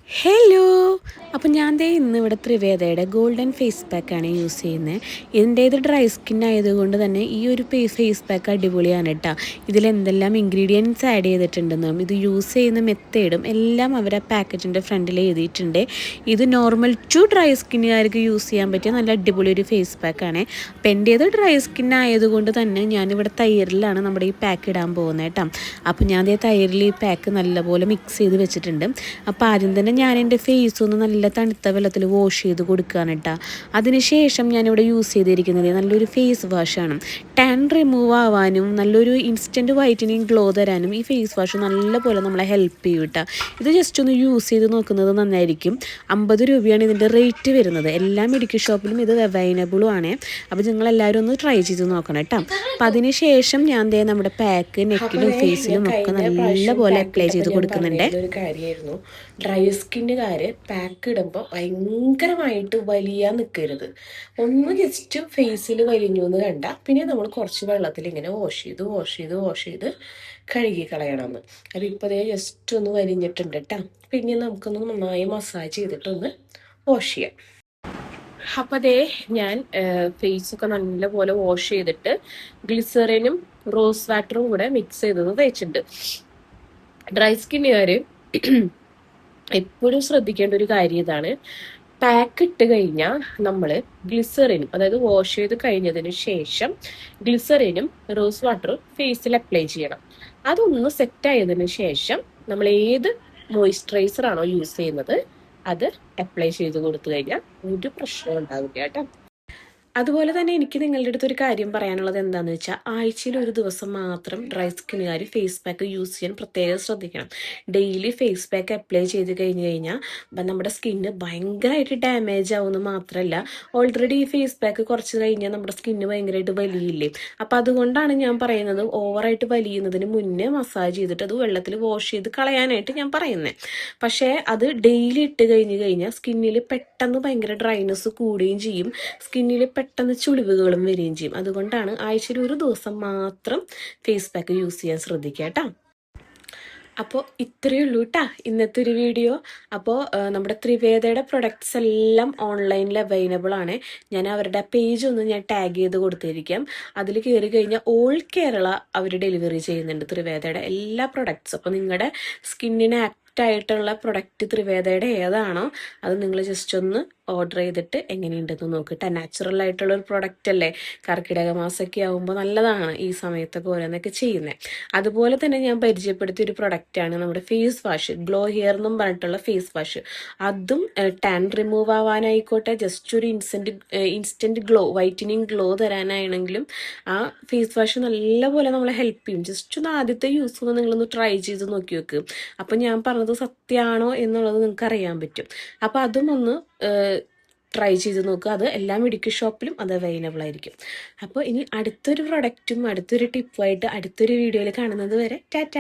Hello. അപ്പോൾ ഞാൻ ദേ ഇന്നിവിടെ ത്രിവേദയുടെ ഗോൾഡൻ ഫേസ് പാക്കാണ് യൂസ് ചെയ്യുന്നത്. ഇതിൻ്റേത് ഡ്രൈ സ്കിൻ ആയതുകൊണ്ട് തന്നെ ഈ ഒരു ഫേസ് പാക്ക് അടിപൊളിയാണ് കേട്ടോ. ഇതിലെന്തെല്ലാം ഇൻഗ്രീഡിയൻസ് ആഡ് ചെയ്തിട്ടുണ്ടെന്നും ഇത് യൂസ് ചെയ്യുന്ന മെത്തേഡും എല്ലാം അവരെ പാക്കറ്റിൻ്റെ ഫ്രണ്ടിൽ എഴുതിയിട്ടുണ്ട്. ഇത് നോർമൽ ടു ഡ്രൈ സ്കിന്നുകാർക്ക് യൂസ് ചെയ്യാൻ പറ്റിയ നല്ല അടിപൊളി ഒരു ഫേസ് പാക്കാണ്. അപ്പോൾ എൻ്റേത് ഡ്രൈ സ്കിൻ ആയതുകൊണ്ട് തന്നെ ഞാനിവിടെ തൈരിലാണ് നമ്മുടെ ഈ പാക്ക് ഇടാൻ പോകുന്നത് കേട്ടോ. അപ്പോൾ ഞാൻ ദേ തൈരിൽ ഈ പാക്ക് നല്ലപോലെ മിക്സ് ചെയ്ത് വെച്ചിട്ടുണ്ട്. അപ്പോൾ ആദ്യം തന്നെ ഞാൻ എൻ്റെ ഫേസ് ഒന്ന് നല്ല തണുത്ത വെള്ളത്തിൽ വാഷ് ചെയ്ത് കൊടുക്കുകയാണ് കേട്ടോ. അതിനുശേഷം ഞാനിവിടെ യൂസ് ചെയ്തിരിക്കുന്നത് നല്ലൊരു ഫേസ് വാഷാണ്. ടാൻ റിമൂവ് ആവാനും നല്ലൊരു ഇൻസ്റ്റൻറ്റ് വൈറ്റനിങ് ഗ്ലോ തരാനും ഈ ഫേസ് വാഷ് നല്ലപോലെ നമ്മളെ ഹെൽപ്പ് ചെയ്യും കേട്ടോ. ഇത് ജസ്റ്റ് ഒന്ന് യൂസ് ചെയ്ത് നോക്കുന്നത് നന്നായിരിക്കും. 50 രൂപയാണ് ഇതിൻ്റെ റേറ്റ് വരുന്നത്. എല്ലാ മെഡിക്കൽ ഷോപ്പിലും ഇത് അവൈലബിളും ആണ്. അപ്പോൾ നിങ്ങളെല്ലാവരും ഒന്ന് ട്രൈ ചെയ്ത് നോക്കണം കേട്ടോ. അപ്പം അതിനുശേഷം ഞാൻ ദേ നമ്മുടെ പാക്ക് നെക്കിലും ഫേസിലും ഒക്കെ നല്ലപോലെ അപ്ലൈ ചെയ്ത് കൊടുക്കുന്നുണ്ട്. ഒരു കാര്യമായിരുന്നു, ഡ്രൈ സ്കിന്നുകാർ പാക്ക് ഇടുമ്പോൾ ഭയങ്കരമായിട്ട് വലിയാൻ നിൽക്കരുത്. ഒന്ന് ജസ്റ്റ് ഫേസിൽ വലിഞ്ഞു എന്ന് കണ്ട പിന്നെ നമ്മൾ കുറച്ച് വെള്ളത്തിൽ ഇങ്ങനെ വാഷ് ചെയ്ത് കഴുകി കളയണമെന്ന്. അപ്പോൾ ഇപ്പോൾ ദേ ജസ്റ്റ് ഒന്ന് വലിഞ്ഞിട്ടുണ്ട് കേട്ടോ. പിന്നെ നമുക്കൊന്ന് നന്നായി മസാജ് ചെയ്തിട്ടൊന്ന് വാഷ് ചെയ്യാം. അപ്പോൾ അതേ ഞാൻ ഫേസൊക്കെ നല്ലപോലെ വാഷ് ചെയ്തിട്ട് ഗ്ലിസറിനും റോസ് വാട്ടറും കൂടെ മിക്സ് ചെയ്തത് തേച്ചിട്ടുണ്ട്. ഡ്രൈ സ്കിന്നുകാർ എപ്പോഴും ശ്രദ്ധിക്കേണ്ട ഒരു കാര്യം ഇതാണ്, പാക്ക് ഇട്ട് കഴിഞ്ഞാൽ നമ്മൾ ഗ്ലിസറിനും, അതായത് വാഷ് ചെയ്ത് കഴിഞ്ഞതിന് ശേഷം ഗ്ലിസറിനും റോസ് വാട്ടറും ഫേസിൽ അപ്ലൈ ചെയ്യണം. അതൊന്ന് സെറ്റ് ആയതിനു ശേഷം നമ്മൾ ഏത് മോയ്സ്ചറൈസർ ആണോ യൂസ് ചെയ്യുന്നത് അത് അപ്ലൈ ചെയ്ത് കൊടുത്തു കഴിഞ്ഞാൽ ഒരു പ്രശ്നവും ഉണ്ടാവില്ല കേട്ടോ. അതുപോലെ തന്നെ എനിക്ക് നിങ്ങളുടെ അടുത്തൊരു കാര്യം പറയാനുള്ളത് എന്താണെന്ന് വെച്ചാൽ, ആഴ്ചയിൽ ഒരു ദിവസം മാത്രം ഡ്രൈ സ്കിന്നുകാർ ഫേസ് പാക്ക് യൂസ് ചെയ്യാൻ പ്രത്യേകം ശ്രദ്ധിക്കണം. ഡെയിലി ഫേസ് പാക്ക് അപ്ലൈ ചെയ്ത് കഴിഞ്ഞാൽ നമ്മുടെ സ്കിന്ന് ഭയങ്കരമായിട്ട് ഡാമേജ് ആവുമെന്ന് മാത്രമല്ല, ഓൾറെഡി ഈ ഫേസ് പാക്ക് കുറച്ച് കഴിഞ്ഞാൽ നമ്മുടെ സ്കിന്ന് ഭയങ്കരമായിട്ട് വലിയില്ലേ. അപ്പം അതുകൊണ്ടാണ് ഞാൻ പറയുന്നത്, ഓവറായിട്ട് വലിയുന്നതിന് മുന്നേ മസാജ് ചെയ്തിട്ട് അത് വെള്ളത്തിൽ വാഷ് ചെയ്ത് കളയാനായിട്ട് ഞാൻ പറയുന്നത്. പക്ഷേ അത് ഡെയിലി ഇട്ട് കഴിഞ്ഞാൽ സ്കിന്നിൽ പെട്ടെന്ന് ഭയങ്കര ഡ്രൈനെസ് കൂടുകയും ചെയ്യും, സ്കിന്നിൽ പെട്ടെന്ന് ചുളിവുകളും വരികയും ചെയ്യും. അതുകൊണ്ടാണ് ആഴ്ചയിൽ ഒരു ദിവസം മാത്രം ഫേസ് പാക്ക് യൂസ് ചെയ്യാൻ ശ്രദ്ധിക്കുക കേട്ടോ. അപ്പോൾ ഇത്രയേ ഉള്ളൂ കേട്ടോ ഇന്നത്തെ ഒരു വീഡിയോ. അപ്പോൾ നമ്മുടെ ത്രിവേദയുടെ പ്രൊഡക്ട്സ് എല്ലാം ഓൺലൈനിൽ അവൈലബിൾ ആണ്. ഞാൻ അവരുടെ പേജ് ഒന്ന് ഞാൻ ടാഗ് ചെയ്ത് കൊടുത്തിരിക്കാം. അതിൽ കയറി കഴിഞ്ഞാൽ ഓൾ കേരള അവർ ഡെലിവറി ചെയ്യുന്നുണ്ട് ത്രിവേദയുടെ എല്ലാ പ്രൊഡക്ട്സും. അപ്പോൾ നിങ്ങളുടെ സ്കിന്നിന് ആയിട്ടുള്ള പ്രൊഡക്റ്റ് ത്രിവേദയുടെ ഏതാണോ അത് നിങ്ങൾ ജസ്റ്റ് ഒന്ന് ഓർഡർ ചെയ്തിട്ട് എങ്ങനെയുണ്ടെന്ന് നോക്കിയിട്ട്. നാച്ചുറൽ ആയിട്ടുള്ള ഒരു പ്രൊഡക്റ്റ് അല്ലേ, കർക്കിടക മാസമൊക്കെ ആകുമ്പോൾ നല്ലതാണ് ഈ സമയത്തൊക്കെ ഓരോന്നൊക്കെ ചെയ്യുന്നത്. അതുപോലെ തന്നെ ഞാൻ പരിചയപ്പെടുത്തിയ ഒരു പ്രൊഡക്റ്റാണ് നമ്മുടെ ഫേസ് വാഷ്, ഗ്ലോ ഹെയർ എന്നും പറഞ്ഞിട്ടുള്ള ഫേസ് വാഷ്. അതും ടാൻ റിമൂവ് ആവാനായിക്കോട്ടെ, ജസ്റ്റ് ഒരു ഇൻസ്റ്റന്റ് ഗ്ലോ, വൈറ്റനിങ് ഗ്ലോ തരാനാണെങ്കിലും ആ ഫേസ് വാഷ് നല്ലപോലെ നമ്മളെ ഹെൽപ്പ് ചെയ്യും. ജസ്റ്റ് ഒന്ന് ആദ്യത്തെ യൂസ് ഒന്ന് നിങ്ങളൊന്ന് ട്രൈ ചെയ്ത് നോക്കി വെക്കും. അപ്പം ഞാൻ പറഞ്ഞത് സത്യമാണോ എന്നുള്ളത് നിങ്ങൾക്ക് അറിയാൻ പറ്റും. അപ്പം അതും ഒന്ന് ട്രൈ ചെയ്ത് നോക്കുക. അത് എല്ലാ മെഡിക്കൽ ഷോപ്പിലും അത് അവൈലബിൾ ആയിരിക്കും. അപ്പോൾ ഇനി അടുത്തൊരു പ്രൊഡക്റ്റും അടുത്തൊരു ടിപ്പുമായിട്ട് അടുത്തൊരു വീഡിയോയിൽ കാണുന്നത് വരെ ടാറ്റ.